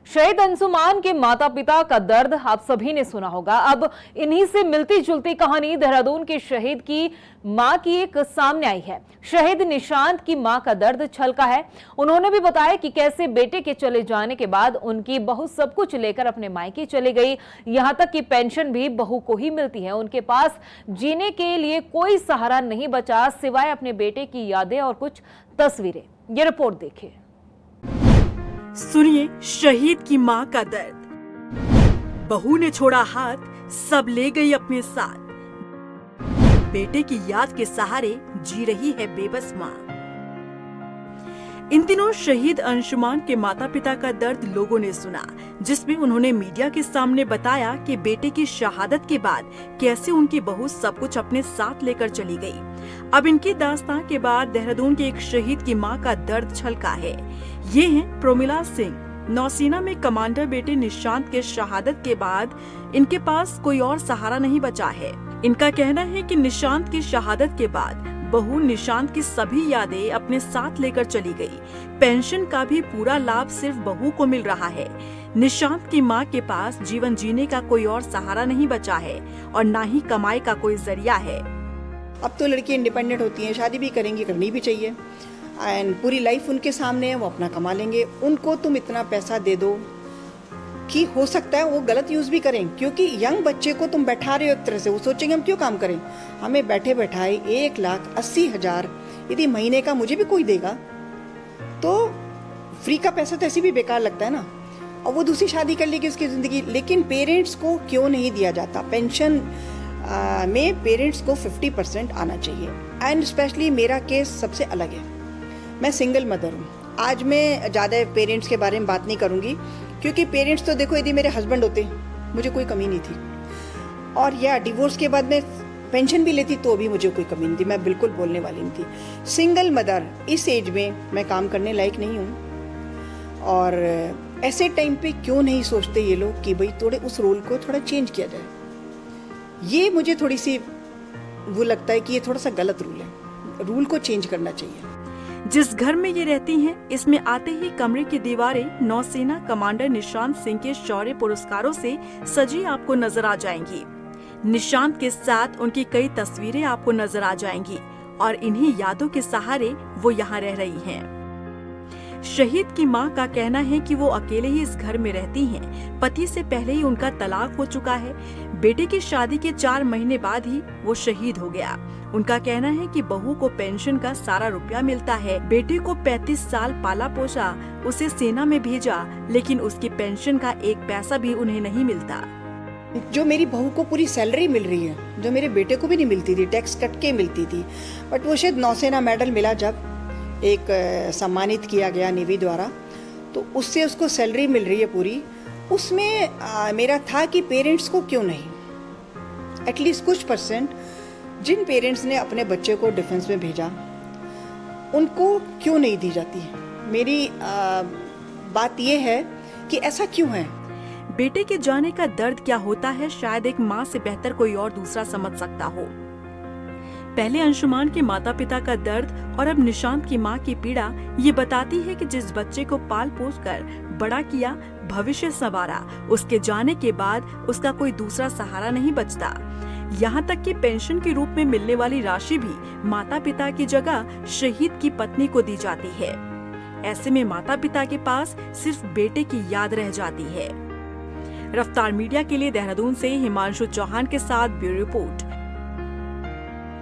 शहीद अंशुमान के माता पिता का दर्द आप सभी ने सुना होगा। अब इन्हीं से मिलती जुलती कहानी देहरादून के शहीद की मां की एक सामने आई है। शहीद निशांत की मां का दर्द छलका है। उन्होंने भी बताया कि कैसे बेटे के चले जाने के बाद उनकी बहू सब कुछ लेकर अपने मायके चली गई। यहां तक कि पेंशन भी बहू को ही मिलती है। उनके पास जीने के लिए कोई सहारा नहीं बचा सिवाय अपने बेटे की यादें और कुछ तस्वीरें। ये रिपोर्ट देखिए। सुनिए शहीद की मां का दर्द। बहू ने छोड़ा हाथ, सब ले गई अपने साथ। बेटे की याद के सहारे जी रही है बेबस मां। इन दिनों शहीद अंशुमान के माता पिता का दर्द लोगों ने सुना, जिसमें उन्होंने मीडिया के सामने बताया कि बेटे की शहादत के बाद कैसे उनकी बहू सब कुछ अपने साथ लेकर चली गई। अब इनकी दास्तां के बाद देहरादून के एक शहीद की मां का दर्द छलका है। ये हैं प्रोमिला सिंह। नौसेना में कमांडर बेटे निशांत के शहादत के बाद इनके पास कोई और सहारा नहीं बचा है। इनका कहना है कि निशांत की शहादत के बाद बहू निशांत की सभी यादें अपने साथ लेकर चली गई। पेंशन का भी पूरा लाभ सिर्फ बहू को मिल रहा है। निशांत की मां के पास जीवन जीने का कोई और सहारा नहीं बचा है और न ही कमाई का कोई जरिया है। अब तो लड़की इंडिपेंडेंट होती हैं, शादी भी करेंगी, करनी भी चाहिए एंड पूरी लाइफ उनके सामने है, वो अपना कमा लेंगे। उनको तुम इतना पैसा दे दो कि हो सकता है वो गलत यूज भी करें, क्योंकि यंग बच्चे को तुम बैठा रहे हो एक तरह से, वो सोचेंगे हम क्यों काम करें, हमें बैठे बैठाए 1,80,000 यदि महीने का मुझे भी कोई देगा तो फ्री का पैसा तो ऐसे भी बेकार लगता है ना। और वो दूसरी शादी कर लेगी उसकी जिंदगी। लेकिन पेरेंट्स को क्यों नहीं दिया जाता? पेंशन में पेरेंट्स को 50% आना चाहिए। एंड स्पेशली मेरा केस सबसे अलग है, मैं सिंगल मदर हूँ। आज मैं ज़्यादा पेरेंट्स के बारे में बात नहीं करूँगी, क्योंकि पेरेंट्स तो देखो यदि मेरे हस्बैंड होते मुझे कोई कमी नहीं थी, और या डिवोर्स के बाद मैं पेंशन भी लेती तो भी मुझे कोई कमी नहीं थी, मैं बिल्कुल बोलने वाली नहीं थी। सिंगल मदर इस एज में मैं काम करने लायक नहीं हूँ। और ऐसे टाइम पे क्यों नहीं सोचते ये लोग कि भाई थोड़े उस रोल को थोड़ा चेंज किया जाए। ये मुझे थोड़ी सी वो लगता है कि ये थोड़ा सा गलत रूल है, रूल को चेंज करना चाहिए। जिस घर में ये रहती हैं, इसमें आते ही कमरे की दीवारें नौसेना कमांडर निशांत सिंह के शौर्य पुरस्कारों से सजी आपको नजर आ जाएंगी। निशांत के साथ उनकी कई तस्वीरें आपको नजर आ जाएंगी और इन्हीं यादों के सहारे वो यहाँ रह रही हैं। शहीद की मां का कहना है कि वो अकेले ही इस घर में रहती हैं। पति से पहले ही उनका तलाक हो चुका है। बेटे की शादी के 4 महीने बाद ही वो शहीद हो गया। उनका कहना है कि बहू को पेंशन का सारा रुपया मिलता है। बेटे को 35 साल पाला पोसा, उसे सेना में भेजा, लेकिन उसकी पेंशन का एक पैसा भी उन्हें नहीं मिलता। जो मेरी बहू को पूरी सैलरी मिल रही है, जो मेरे बेटे को भी नहीं मिलती थी, टैक्स कट के मिलती थी। बट वो शायद नौसेना मेडल मिला जब एक सम्मानित किया गया नेवी द्वारा, तो उससे उसको सैलरी मिल रही है पूरी। उसमें मेरा था कि पेरेंट्स को क्यों नहीं, एटलीस्ट कुछ परसेंट जिन पेरेंट्स ने अपने बच्चे को डिफेंस में भेजा उनको क्यों नहीं दी जाती। मेरी बात यह है कि ऐसा क्यों है। बेटे के जाने का दर्द क्या होता है, शायद एक माँ से बेहतर कोई और दूसरा समझ सकता हो। पहले अंशुमान के माता पिता का दर्द और अब निशांत की मां की पीड़ा ये बताती है कि जिस बच्चे को पाल पोस कर बड़ा किया, भविष्य संवारा, उसके जाने के बाद उसका कोई दूसरा सहारा नहीं बचता। यहाँ तक कि पेंशन के रूप में मिलने वाली राशि भी माता पिता की जगह शहीद की पत्नी को दी जाती है। ऐसे में माता पिता के पास सिर्फ बेटे की याद रह जाती है। रफ्तार मीडिया के लिए देहरादून से हिमांशु चौहान के साथ ब्यूरो रिपोर्ट।